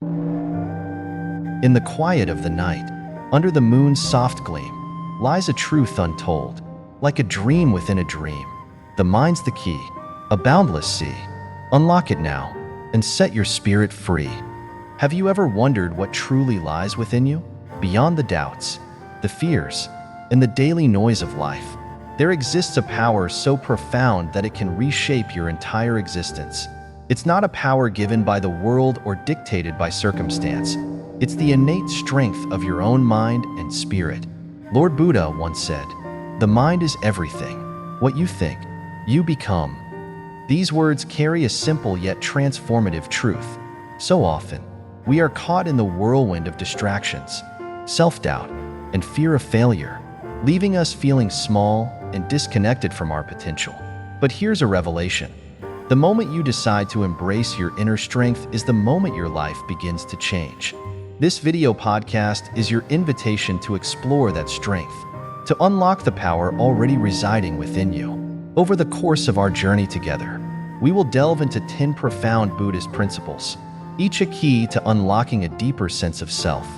In the quiet of the night, under the moon's soft gleam, lies a truth untold, like a dream within a dream. The mind's the key, a boundless sea. Unlock it now, and set your spirit free. Have you ever wondered what truly lies within you? Beyond the doubts, the fears, and the daily noise of life, there exists a power so profound that it can reshape your entire existence. It's not a power given by the world or dictated by circumstance. It's the innate strength of your own mind and spirit. Lord Buddha once said, "The mind is everything. What you think, you become." These words carry a simple yet transformative truth. So often, we are caught in the whirlwind of distractions, self-doubt, and fear of failure, leaving us feeling small and disconnected from our potential. But here's a revelation. The moment you decide to embrace your inner strength is the moment your life begins to change. This video podcast is your invitation to explore that strength, to unlock the power already residing within you. Over the course of our journey together, we will delve into 10 profound Buddhist principles, each a key to unlocking a deeper sense of self,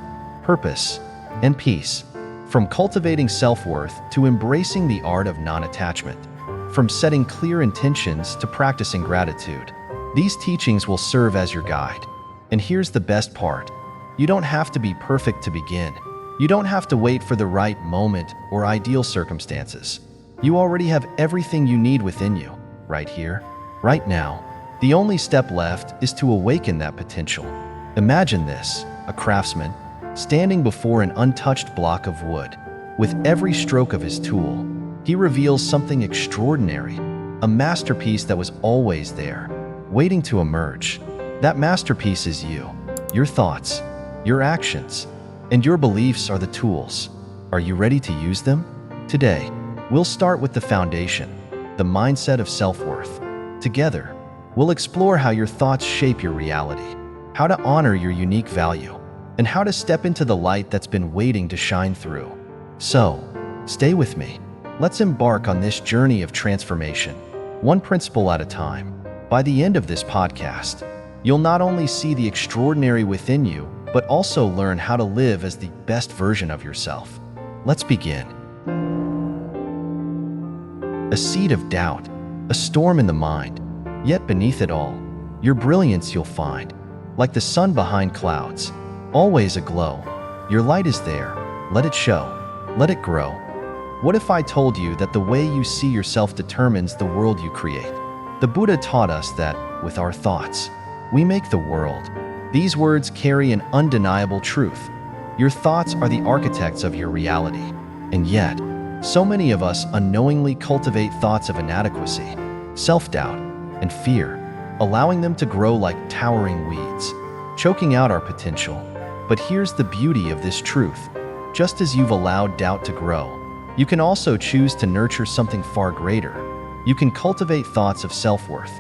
purpose, and peace. From cultivating self-worth to embracing the art of non-attachment, from setting clear intentions to practicing gratitude, these teachings will serve as your guide. And here's the best part. You don't have to be perfect to begin. You don't have to wait for the right moment or ideal circumstances. You already have everything you need within you, right here, right now. The only step left is to awaken that potential. Imagine this, a craftsman, standing before an untouched block of wood. With every stroke of his tool, he reveals something extraordinary, a masterpiece that was always there, waiting to emerge. That masterpiece is you. Your thoughts, your actions, and your beliefs are the tools. Are you ready to use them? Today, we'll start with the foundation, the mindset of self-worth. Together, we'll explore how your thoughts shape your reality, how to honor your unique value, and how to step into the light that's been waiting to shine through. So, stay with me. Let's embark on this journey of transformation, one principle at a time. By the end of this podcast, you'll not only see the extraordinary within you, but also learn how to live as the best version of yourself. Let's begin. A seed of doubt, a storm in the mind, yet beneath it all, your brilliance you'll find, like the sun behind clouds, always aglow. Your light is there, let it show, let it grow. What if I told you that the way you see yourself determines the world you create? The Buddha taught us that, with our thoughts, we make the world. These words carry an undeniable truth. Your thoughts are the architects of your reality. And yet, so many of us unknowingly cultivate thoughts of inadequacy, self-doubt, and fear, allowing them to grow like towering weeds, choking out our potential. But here's the beauty of this truth. Just as you've allowed doubt to grow, you can also choose to nurture something far greater. You can cultivate thoughts of self-worth,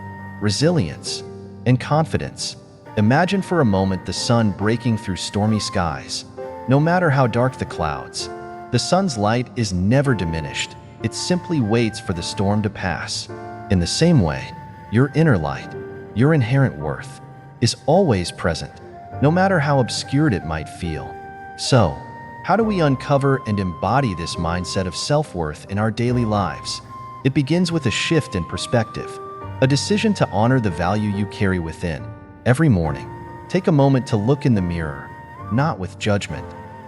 resilience, and confidence. Imagine for a moment the sun breaking through stormy skies. No matter how dark the clouds, the sun's light is never diminished. It simply waits for the storm to pass. In the same way, your inner light, your inherent worth, is always present, no matter how obscured it might feel. So, how do we uncover and embody this mindset of self-worth in our daily lives? It begins with a shift in perspective, a decision to honor the value you carry within. Every morning, take a moment to look in the mirror, not with judgment,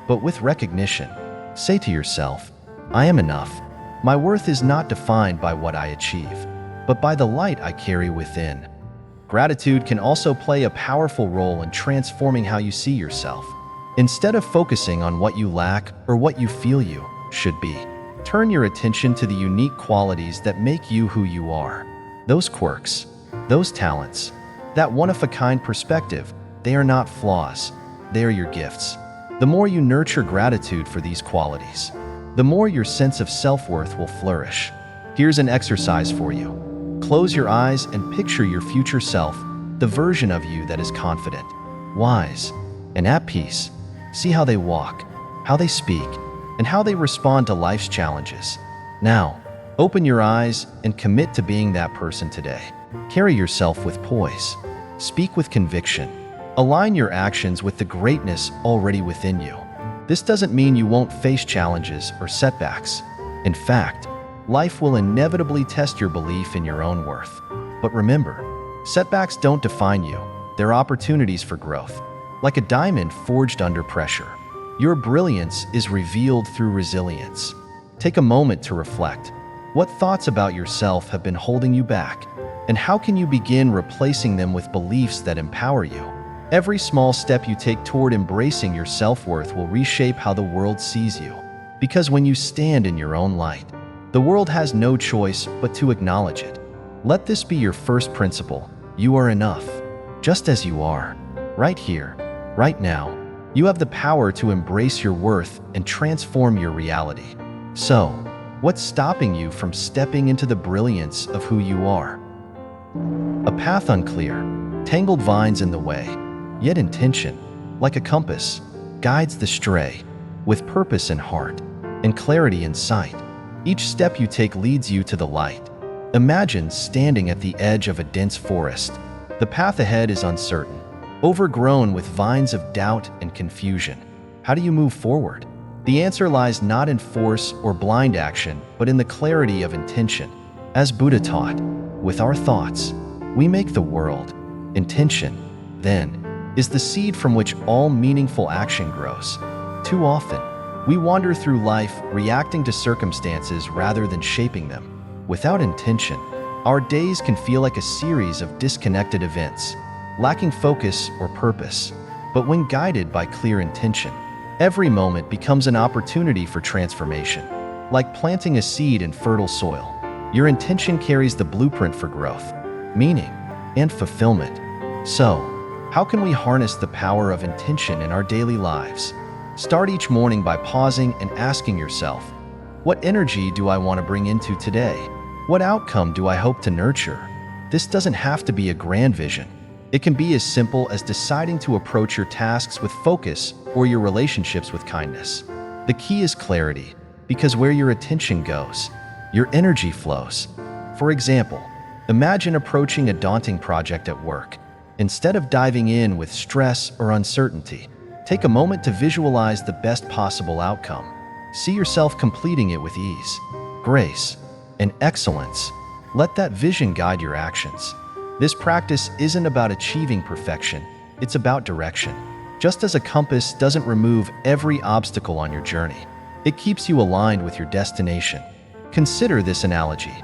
but with recognition. Say to yourself, "I am enough. My worth is not defined by what I achieve, but by the light I carry within." Gratitude can also play a powerful role in transforming how you see yourself. Instead of focusing on what you lack or what you feel you should be, turn your attention to the unique qualities that make you who you are. Those quirks, those talents, that one-of-a-kind perspective, they are not flaws, they are your gifts. The more you nurture gratitude for these qualities, the more your sense of self-worth will flourish. Here's an exercise for you. Close your eyes and picture your future self, the version of you that is confident, wise, and at peace. See how they walk, how they speak, and how they respond to life's challenges. Now, open your eyes and commit to being that person today. Carry yourself with poise. Speak with conviction. Align your actions with the greatness already within you. This doesn't mean you won't face challenges or setbacks. In fact, life will inevitably test your belief in your own worth. But remember, setbacks don't define you. They're opportunities for growth. Like a diamond forged under pressure, your brilliance is revealed through resilience. Take a moment to reflect. What thoughts about yourself have been holding you back? And how can you begin replacing them with beliefs that empower you? Every small step you take toward embracing your self-worth will reshape how the world sees you. Because when you stand in your own light, the world has no choice but to acknowledge it. Let this be your first principle. You are enough, just as you are. Right here, right now, you have the power to embrace your worth and transform your reality. So, what's stopping you from stepping into the brilliance of who you are? A path unclear, tangled vines in the way, yet intention, like a compass, guides the stray, with purpose in heart and clarity in sight. Each step you take leads you to the light. Imagine standing at the edge of a dense forest. The path ahead is uncertain, overgrown with vines of doubt and confusion. How do you move forward? The answer lies not in force or blind action, but in the clarity of intention. As Buddha taught, with our thoughts, we make the world. Intention, then, is the seed from which all meaningful action grows. Too often, we wander through life reacting to circumstances rather than shaping them. Without intention, our days can feel like a series of disconnected events, lacking focus or purpose. But when guided by clear intention, every moment becomes an opportunity for transformation. Like planting a seed in fertile soil, your intention carries the blueprint for growth, meaning, and fulfillment. So, how can we harness the power of intention in our daily lives? Start each morning by pausing and asking yourself, what energy do I want to bring into today? What outcome do I hope to nurture? This doesn't have to be a grand vision. It can be as simple as deciding to approach your tasks with focus or your relationships with kindness. The key is clarity, because where your attention goes, your energy flows. For example, imagine approaching a daunting project at work. Instead of diving in with stress or uncertainty, take a moment to visualize the best possible outcome. See yourself completing it with ease, grace, and excellence. Let that vision guide your actions. This practice isn't about achieving perfection, it's about direction. Just as a compass doesn't remove every obstacle on your journey, it keeps you aligned with your destination. Consider this analogy.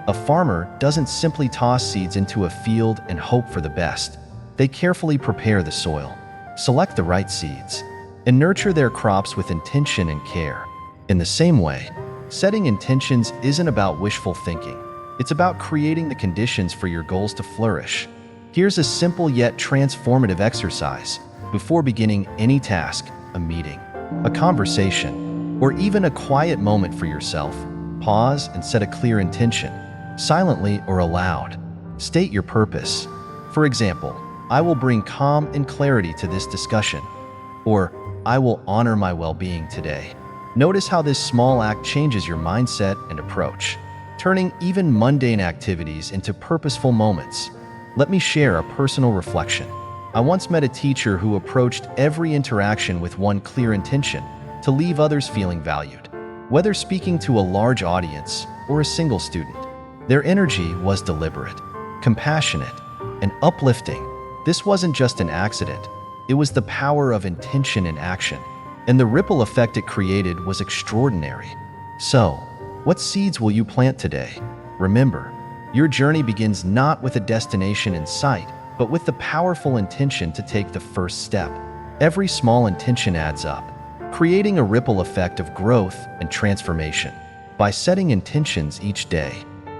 A farmer doesn't simply toss seeds into a field and hope for the best. They carefully prepare the soil, select the right seeds, and nurture their crops with intention and care. In the same way, setting intentions isn't about wishful thinking. It's about creating the conditions for your goals to flourish. Here's a simple yet transformative exercise. Before beginning any task, a meeting, a conversation, or even a quiet moment for yourself, pause and set a clear intention, silently or aloud. State your purpose. For example, I will bring calm and clarity to this discussion, or I will honor my well-being today. Notice how this small act changes your mindset and approach, turning even mundane activities into purposeful moments. Let me share a personal reflection. I once met a teacher who approached every interaction with one clear intention: to leave others feeling valued. Whether speaking to a large audience or a single student, their energy was deliberate, compassionate, and uplifting. This wasn't just an accident. It was the power of intention in action, and the ripple effect it created was extraordinary. So, what seeds will you plant today? Remember, your journey begins not with a destination in sight, but with the powerful intention to take the first step. Every small intention adds up, creating a ripple effect of growth and transformation. By setting intentions each day,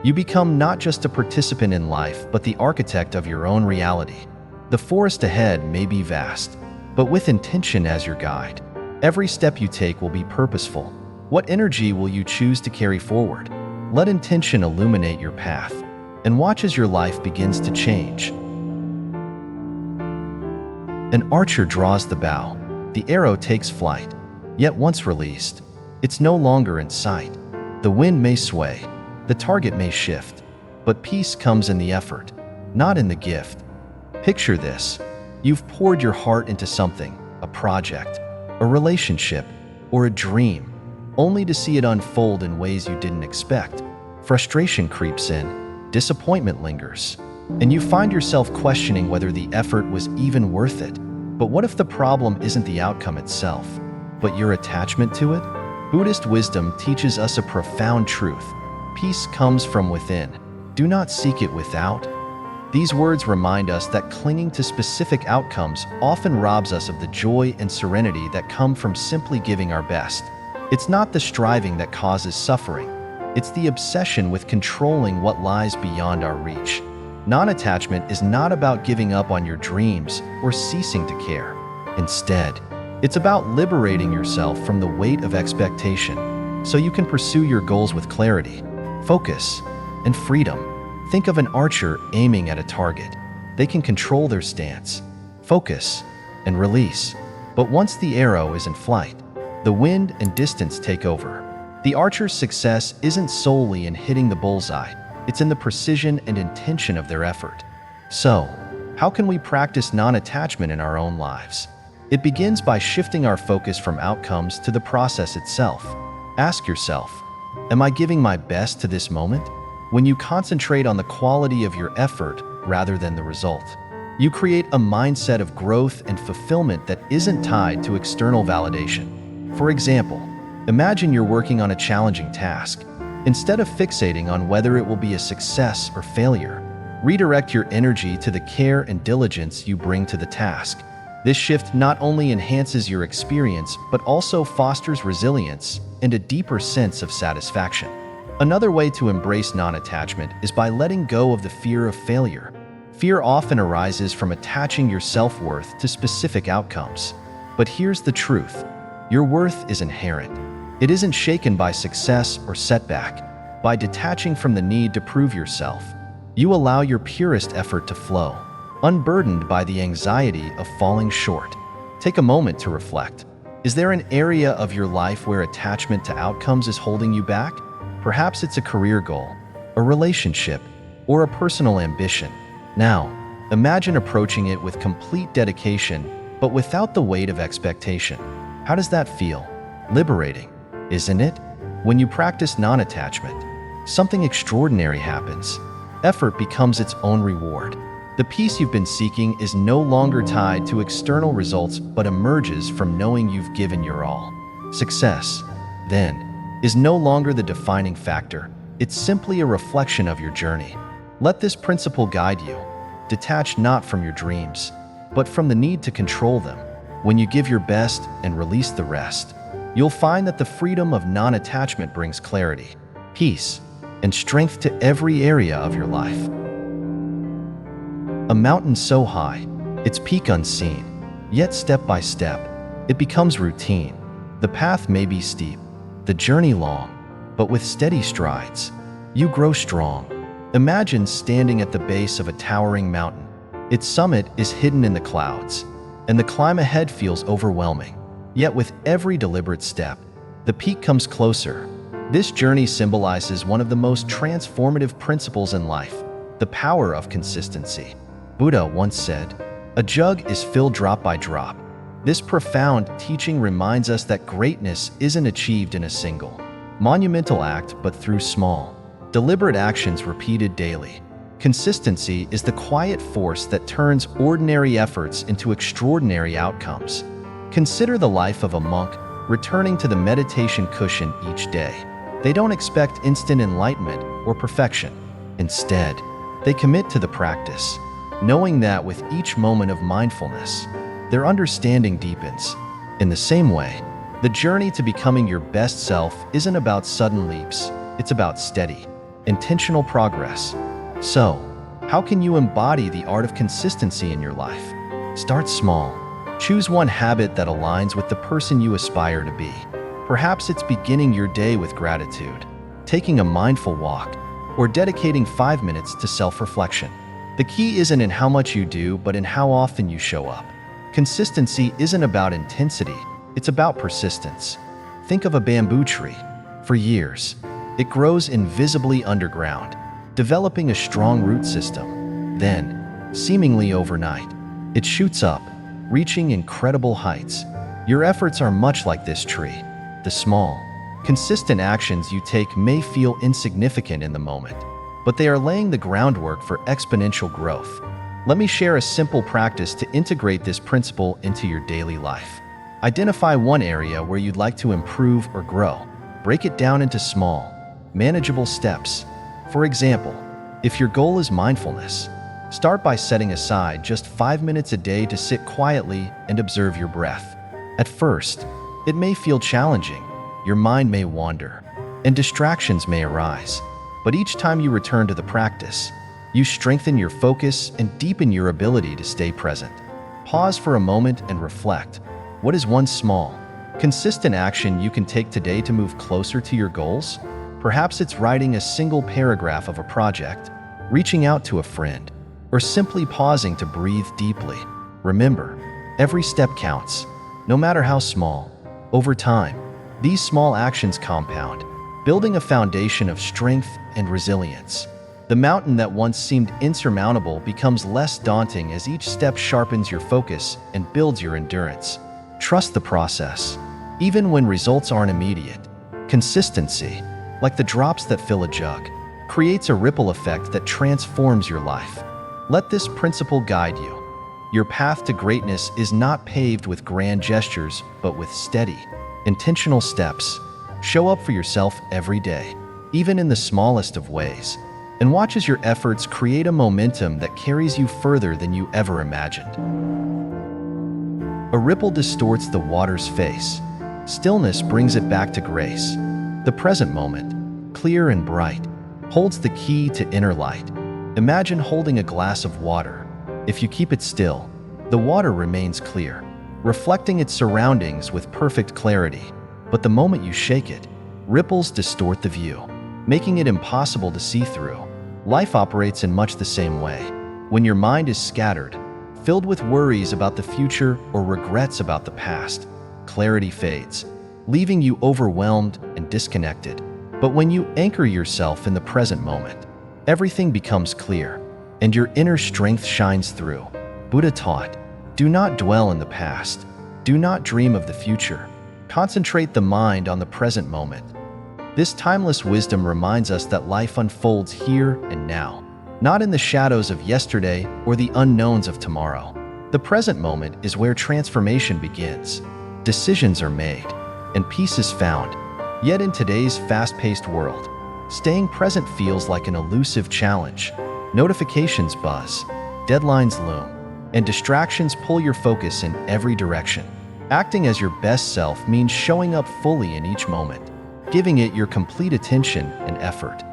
you become not just a participant in life, but the architect of your own reality. The forest ahead may be vast, but with intention as your guide, every step you take will be purposeful. What energy will you choose to carry forward? Let intention illuminate your path, and watch as your life begins to change. An archer draws the bow. The arrow takes flight. Yet once released, it's no longer in sight. The wind may sway, the target may shift, but peace comes in the effort, not in the gift. Picture this. You've poured your heart into something, a project, a relationship, or a dream, only to see it unfold in ways you didn't expect. Frustration creeps in, disappointment lingers, and you find yourself questioning whether the effort was even worth it. But what if the problem isn't the outcome itself, but your attachment to it? Buddhist wisdom teaches us a profound truth. Peace comes from within. Do not seek it without. These words remind us that clinging to specific outcomes often robs us of the joy and serenity that come from simply giving our best. It's not the striving that causes suffering. It's the obsession with controlling what lies beyond our reach. Non-attachment is not about giving up on your dreams or ceasing to care. Instead, it's about liberating yourself from the weight of expectation so you can pursue your goals with clarity, focus, and freedom. Think of an archer aiming at a target. They can control their stance, focus, and release. But once the arrow is in flight, the wind and distance take over. The archer's success isn't solely in hitting the bullseye, it's in the precision and intention of their effort. So, how can we practice non-attachment in our own lives? It begins by shifting our focus from outcomes to the process itself. Ask yourself, am I giving my best to this moment? When you concentrate on the quality of your effort rather than the result, you create a mindset of growth and fulfillment that isn't tied to external validation. For example, imagine you're working on a challenging task. Instead of fixating on whether it will be a success or failure, redirect your energy to the care and diligence you bring to the task. This shift not only enhances your experience, but also fosters resilience and a deeper sense of satisfaction. Another way to embrace non-attachment is by letting go of the fear of failure. Fear often arises from attaching your self-worth to specific outcomes. But here's the truth. Your worth is inherent. It isn't shaken by success or setback. By detaching from the need to prove yourself, you allow your purest effort to flow, unburdened by the anxiety of falling short. Take a moment to reflect. Is there an area of your life where attachment to outcomes is holding you back? Perhaps it's a career goal, a relationship, or a personal ambition. Now, imagine approaching it with complete dedication, but without the weight of expectation. How does that feel? Liberating, isn't it? When you practice non-attachment, something extraordinary happens. Effort becomes its own reward. The peace you've been seeking is no longer tied to external results, but emerges from knowing you've given your all. Success, then, is no longer the defining factor. It's simply a reflection of your journey. Let this principle guide you. Detach not from your dreams, but from the need to control them. When you give your best and release the rest, you'll find that the freedom of non-attachment brings clarity, peace, and strength to every area of your life. A mountain so high, its peak unseen, yet step by step, it becomes routine. The path may be steep, the journey long, but with steady strides, you grow strong. Imagine standing at the base of a towering mountain. Its summit is hidden in the clouds, and the climb ahead feels overwhelming. Yet with every deliberate step, the peak comes closer. This journey symbolizes one of the most transformative principles in life, the power of consistency. Buddha once said, "A jug is filled drop by drop." This profound teaching reminds us that greatness isn't achieved in a single, monumental act, but through small, deliberate actions repeated daily. Consistency is the quiet force that turns ordinary efforts into extraordinary outcomes. Consider the life of a monk returning to the meditation cushion each day. They don't expect instant enlightenment or perfection. Instead, they commit to the practice, knowing that with each moment of mindfulness, their understanding deepens. In the same way, the journey to becoming your best self isn't about sudden leaps, it's about steady, intentional progress. So, how can you embody the art of consistency in your life? Start small. Choose one habit that aligns with the person you aspire to be. Perhaps it's beginning your day with gratitude, taking a mindful walk, or dedicating 5 minutes to self-reflection. The key isn't in how much you do, but in how often you show up. Consistency isn't about intensity, it's about persistence. Think of a bamboo tree. For years, it grows invisibly underground, developing a strong root system. Then, seemingly overnight, It shoots up, reaching incredible heights. Your efforts are much like this tree. The small, consistent actions you take may feel insignificant in the moment, but they are laying the groundwork for exponential growth. Let me share a simple practice to integrate this principle into your daily life. Identify one area where you'd like to improve or grow. Break it down into small, manageable steps. For example, if your goal is mindfulness, start by setting aside just 5 minutes a day to sit quietly and observe your breath. At first, it may feel challenging. Your mind may wander, and distractions may arise. But each time you return to the practice, you strengthen your focus and deepen your ability to stay present. Pause for a moment and reflect. What is one small, consistent action you can take today to move closer to your goals? Perhaps it's writing a single paragraph of a project, reaching out to a friend, or simply pausing to breathe deeply. Remember, every step counts, no matter how small. Over time, these small actions compound, building a foundation of strength and resilience. The mountain that once seemed insurmountable becomes less daunting as each step sharpens your focus and builds your endurance. Trust the process. Even when results aren't immediate, consistency, like the drops that fill a jug, creates a ripple effect that transforms your life. Let this principle guide you. Your path to greatness is not paved with grand gestures, but with steady, intentional steps. Show up for yourself every day, even in the smallest of ways, and watch as your efforts create a momentum that carries you further than you ever imagined. A ripple distorts the water's face. Stillness brings it back to grace. The present moment, clear and bright, holds the key to inner light. Imagine holding a glass of water. If you keep it still, the water remains clear, reflecting its surroundings with perfect clarity. But the moment you shake it, ripples distort the view, making it impossible to see through. Life operates in much the same way. When your mind is scattered, filled with worries about the future or regrets about the past, clarity fades, leaving you overwhelmed and disconnected. But when you anchor yourself in the present moment, everything becomes clear, and your inner strength shines through. Buddha taught, do not dwell in the past. Do not dream of the future. Concentrate the mind on the present moment. This timeless wisdom reminds us that life unfolds here and now, not in the shadows of yesterday or the unknowns of tomorrow. The present moment is where transformation begins. Decisions are made, and peace is found. Yet in today's fast-paced world, staying present feels like an elusive challenge. Notifications buzz, deadlines loom, and distractions pull your focus in every direction. Acting as your best self means showing up fully in each moment, giving it your complete attention and effort.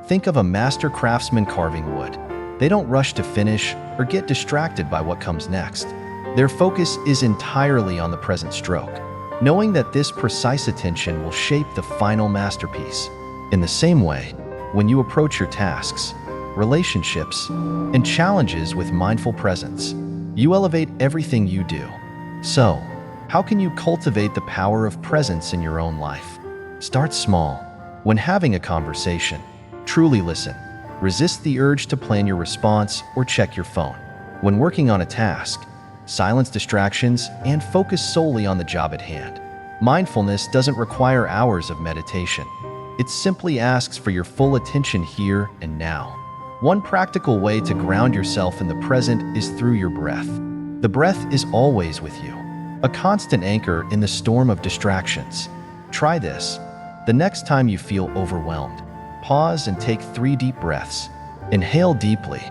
Think of a master craftsman carving wood. They don't rush to finish or get distracted by what comes next. Their focus is entirely on the present stroke, knowing that this precise attention will shape the final masterpiece. In the same way, when you approach your tasks, relationships, and challenges with mindful presence, you elevate everything you do. So, how can you cultivate the power of presence in your own life? Start small. When having a conversation, truly listen. Resist the urge to plan your response or check your phone. When working on a task, silence distractions and focus solely on the job at hand. Mindfulness doesn't require hours of meditation. It simply asks for your full attention here and now. One practical way to ground yourself in the present is through your breath. The breath is always with you, a constant anchor in the storm of distractions. Try this. The next time you feel overwhelmed, pause and take 3 deep breaths. Inhale deeply,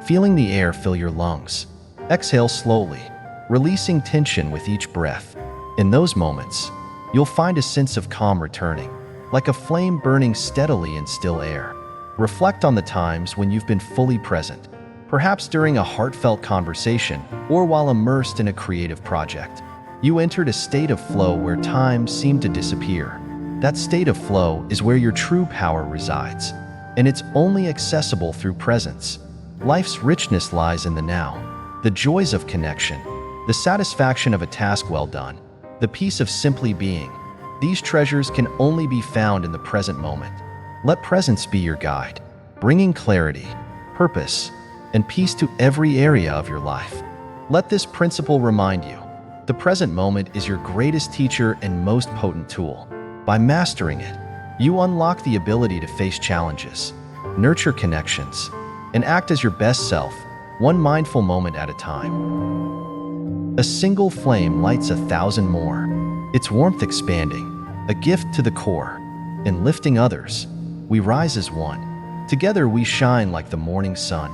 feeling the air fill your lungs. Exhale slowly, releasing tension with each breath. In those moments, you'll find a sense of calm returning, like a flame burning steadily in still air. Reflect on the times when you've been fully present, perhaps during a heartfelt conversation or while immersed in a creative project. You entered a state of flow where time seemed to disappear. That state of flow is where your true power resides, and it's only accessible through presence. Life's richness lies in the now, the joys of connection, the satisfaction of a task well done, the peace of simply being. These treasures can only be found in the present moment. Let presence be your guide, bringing clarity, purpose, and peace to every area of your life. Let this principle remind you, the present moment is your greatest teacher and most potent tool. By mastering it, you unlock the ability to face challenges, nurture connections, and act as your best self, one mindful moment at a time. A single flame lights 1,000 more, its warmth expanding, a gift to the core. In lifting others, we rise as one. Together we shine like the morning sun.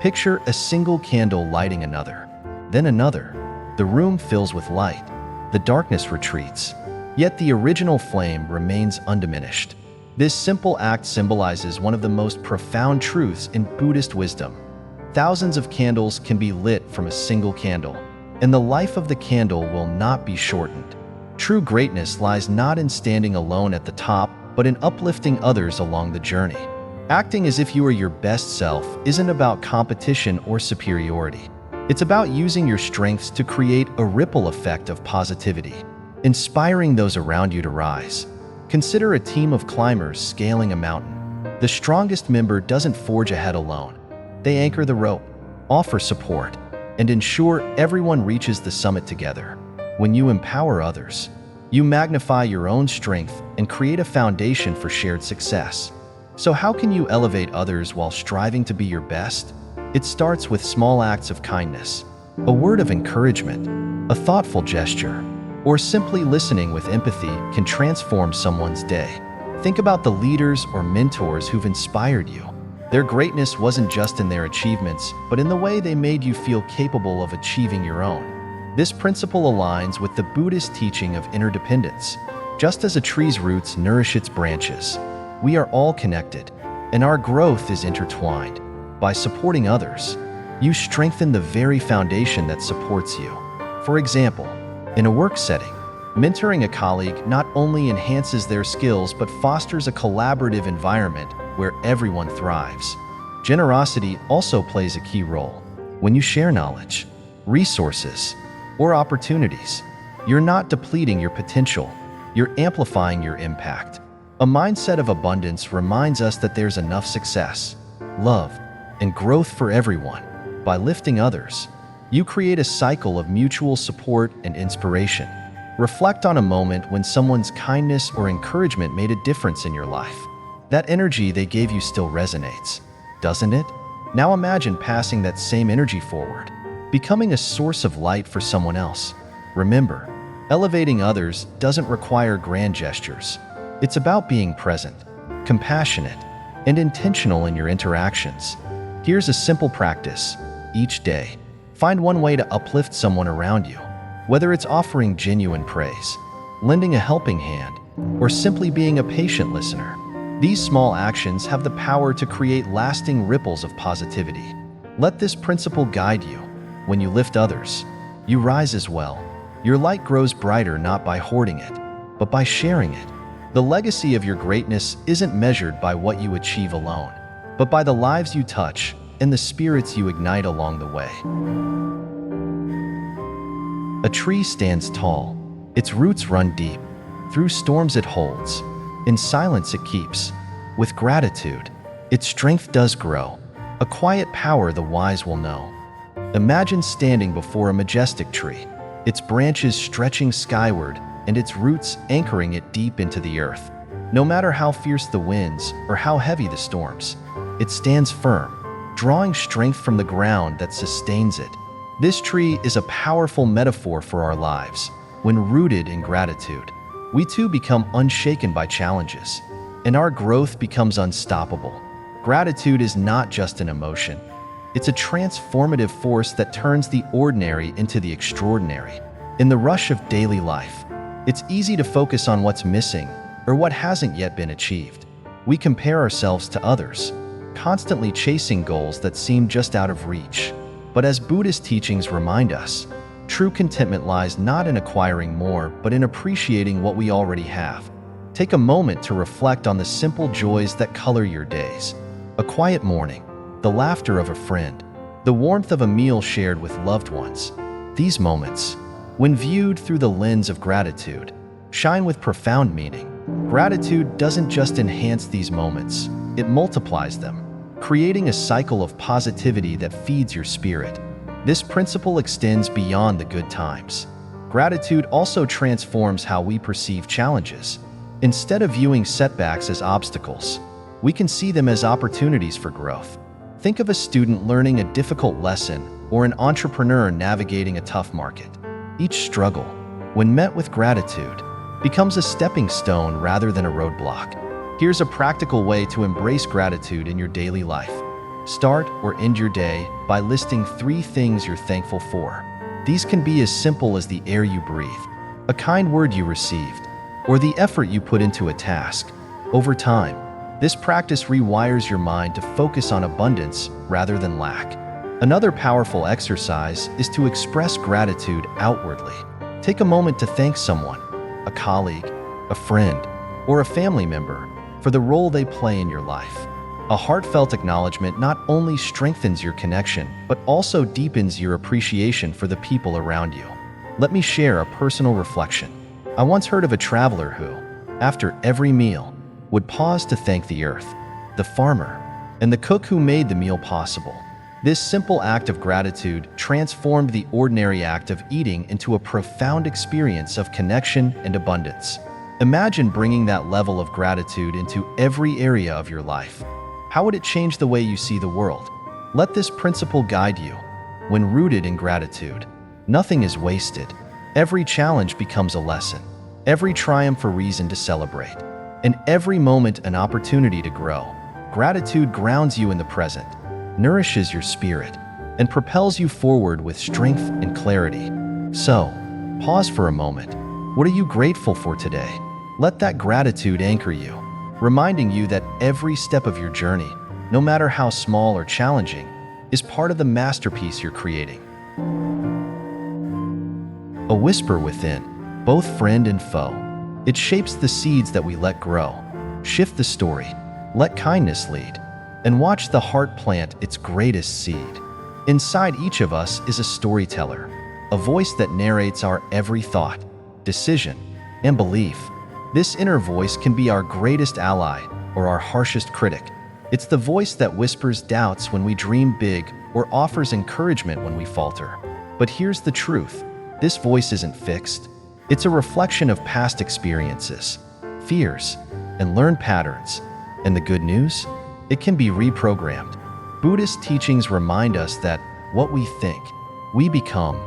Picture a single candle lighting another, then another. The room fills with light. The darkness retreats, yet the original flame remains undiminished. This simple act symbolizes one of the most profound truths in Buddhist wisdom. Thousands of candles can be lit from a single candle, and the life of the candle will not be shortened. True greatness lies not in standing alone at the top, but in uplifting others along the journey. Acting as if you are your best self isn't about competition or superiority. It's about using your strengths to create a ripple effect of positivity, inspiring those around you to rise. Consider a team of climbers scaling a mountain. The strongest member doesn't forge ahead alone. They anchor the rope, offer support, and ensure everyone reaches the summit together. When you empower others, you magnify your own strength and create a foundation for shared success. So how can you elevate others while striving to be your best? It starts with small acts of kindness, a word of encouragement, a thoughtful gesture, or simply listening with empathy can transform someone's day. Think about the leaders or mentors who've inspired you. Their greatness wasn't just in their achievements, but in the way they made you feel capable of achieving your own. This principle aligns with the Buddhist teaching of interdependence. Just as a tree's roots nourish its branches, we are all connected, and our growth is intertwined. By supporting others, you strengthen the very foundation that supports you. For example, in a work setting, mentoring a colleague not only enhances their skills but fosters a collaborative environment where everyone thrives. Generosity also plays a key role. When you share knowledge, resources, or opportunities, you're not depleting your potential, you're amplifying your impact. A mindset of abundance reminds us that there's enough success, love, and growth for everyone. By lifting others, you create a cycle of mutual support and inspiration. Reflect on a moment when someone's kindness or encouragement made a difference in your life. That energy they gave you still resonates, doesn't it? Now imagine passing that same energy forward, becoming a source of light for someone else. Remember, elevating others doesn't require grand gestures. It's about being present, compassionate, and intentional in your interactions. Here's a simple practice. Each day, find one way to uplift someone around you, whether it's offering genuine praise, lending a helping hand, or simply being a patient listener. These small actions have the power to create lasting ripples of positivity. Let this principle guide you. When you lift others, you rise as well. Your light grows brighter not by hoarding it, but by sharing it. The legacy of your greatness isn't measured by what you achieve alone, but by the lives you touch and the spirits you ignite along the way. A tree stands tall. Its roots run deep. Through storms it holds. In silence it keeps. With gratitude, its strength does grow. A quiet power the wise will know. Imagine standing before a majestic tree, its branches stretching skyward and its roots anchoring it deep into the earth. No matter how fierce the winds or how heavy the storms, it stands firm, drawing strength from the ground that sustains it. This tree is a powerful metaphor for our lives. When rooted in gratitude, we too become unshaken by challenges, and our growth becomes unstoppable. Gratitude is not just an emotion. It's a transformative force that turns the ordinary into the extraordinary. In the rush of daily life, it's easy to focus on what's missing or what hasn't yet been achieved. We compare ourselves to others, constantly chasing goals that seem just out of reach. But as Buddhist teachings remind us, true contentment lies not in acquiring more, but in appreciating what we already have. Take a moment to reflect on the simple joys that color your days. A quiet morning, the laughter of a friend, the warmth of a meal shared with loved ones. These moments, when viewed through the lens of gratitude, shine with profound meaning. Gratitude doesn't just enhance these moments, it multiplies them, creating a cycle of positivity that feeds your spirit. This principle extends beyond the good times. Gratitude also transforms how we perceive challenges. Instead of viewing setbacks as obstacles, we can see them as opportunities for growth. Think of a student learning a difficult lesson or an entrepreneur navigating a tough market. Each struggle, when met with gratitude, becomes a stepping stone rather than a roadblock. Here's a practical way to embrace gratitude in your daily life. Start or end your day by listing 3 things you're thankful for. These can be as simple as the air you breathe, a kind word you received, or the effort you put into a task. Over time, this practice rewires your mind to focus on abundance rather than lack. Another powerful exercise is to express gratitude outwardly. Take a moment to thank someone, a colleague, a friend, or a family member, for the role they play in your life. A heartfelt acknowledgement not only strengthens your connection, but also deepens your appreciation for the people around you. Let me share a personal reflection. I once heard of a traveler who, after every meal, would pause to thank the earth, the farmer, and the cook who made the meal possible. This simple act of gratitude transformed the ordinary act of eating into a profound experience of connection and abundance. Imagine bringing that level of gratitude into every area of your life. How would it change the way you see the world? Let this principle guide you. When rooted in gratitude, nothing is wasted. Every challenge becomes a lesson, every triumph a reason to celebrate, and every moment an opportunity to grow. Gratitude grounds you in the present, nourishes your spirit, and propels you forward with strength and clarity. So, pause for a moment. What are you grateful for today? Let that gratitude anchor you, reminding you that every step of your journey, no matter how small or challenging, is part of the masterpiece you're creating. A whisper within, both friend and foe. It shapes the seeds that we let grow. Shift the story, let kindness lead, and watch the heart plant its greatest seed. Inside each of us is a storyteller, a voice that narrates our every thought, decision, and belief. This inner voice can be our greatest ally or our harshest critic. It's the voice that whispers doubts when we dream big or offers encouragement when we falter. But here's the truth. This voice isn't fixed. It's a reflection of past experiences, fears, and learned patterns. And the good news? It can be reprogrammed. Buddhist teachings remind us that what we think, we become.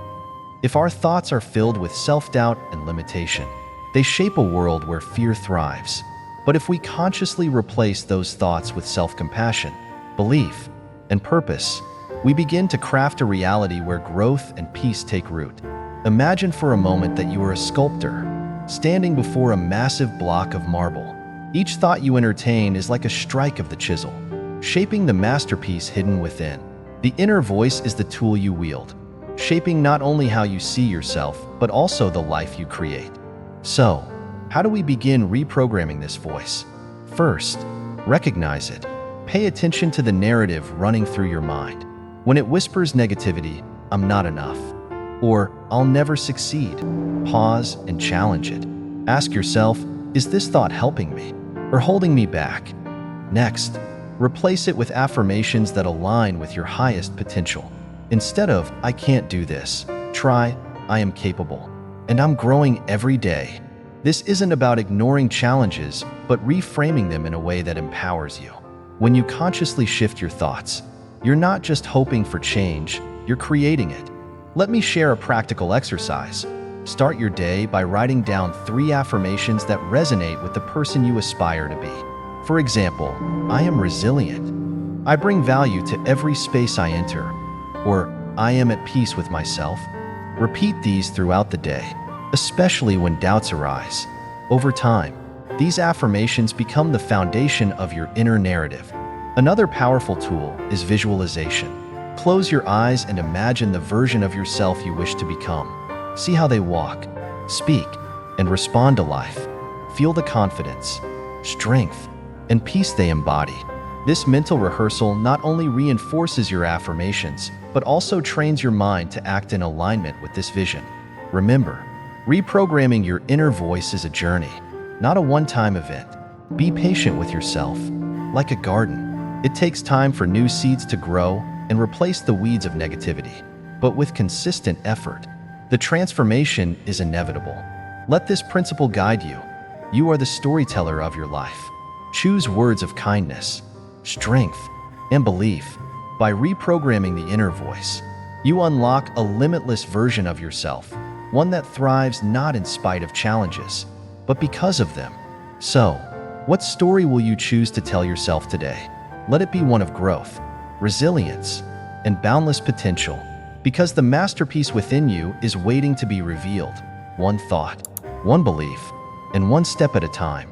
If our thoughts are filled with self-doubt and limitation, they shape a world where fear thrives. But if we consciously replace those thoughts with self-compassion, belief, and purpose, we begin to craft a reality where growth and peace take root. Imagine for a moment that you are a sculptor, standing before a massive block of marble. Each thought you entertain is like a strike of the chisel, shaping the masterpiece hidden within. The inner voice is the tool you wield, shaping not only how you see yourself, but also the life you create. So, how do we begin reprogramming this voice? First, recognize it. Pay attention to the narrative running through your mind. When it whispers negativity, "I'm not enough," or "I'll never succeed," pause and challenge it. Ask yourself, is this thought helping me or holding me back? Next, replace it with affirmations that align with your highest potential. Instead of "I can't do this," try "I am capable," and "I'm growing every day." This isn't about ignoring challenges, but reframing them in a way that empowers you. When you consciously shift your thoughts, you're not just hoping for change, you're creating it. Let me share a practical exercise. Start your day by writing down 3 affirmations that resonate with the person you aspire to be. For example, "I am resilient," "I bring value to every space I enter," or "I am at peace with myself." Repeat these throughout the day, especially when doubts arise. Over time, these affirmations become the foundation of your inner narrative. Another powerful tool is visualization. Close your eyes and imagine the version of yourself you wish to become. See how they walk, speak, and respond to life. Feel the confidence, strength, and peace they embody. This mental rehearsal not only reinforces your affirmations, but also trains your mind to act in alignment with this vision. Remember, reprogramming your inner voice is a journey, not a one-time event. Be patient with yourself. Like a garden, it takes time for new seeds to grow and replace the weeds of negativity. but with consistent effort, the transformation is inevitable. Let this principle guide you. You are the storyteller of your life. Choose words of kindness, strength, and belief. By reprogramming the inner voice, you unlock a limitless version of yourself, one that thrives not in spite of challenges, but because of them. So, what story will you choose to tell yourself today? Let it be one of growth, resilience, and boundless potential, because the masterpiece within you is waiting to be revealed, one thought, one belief, and one step at a time.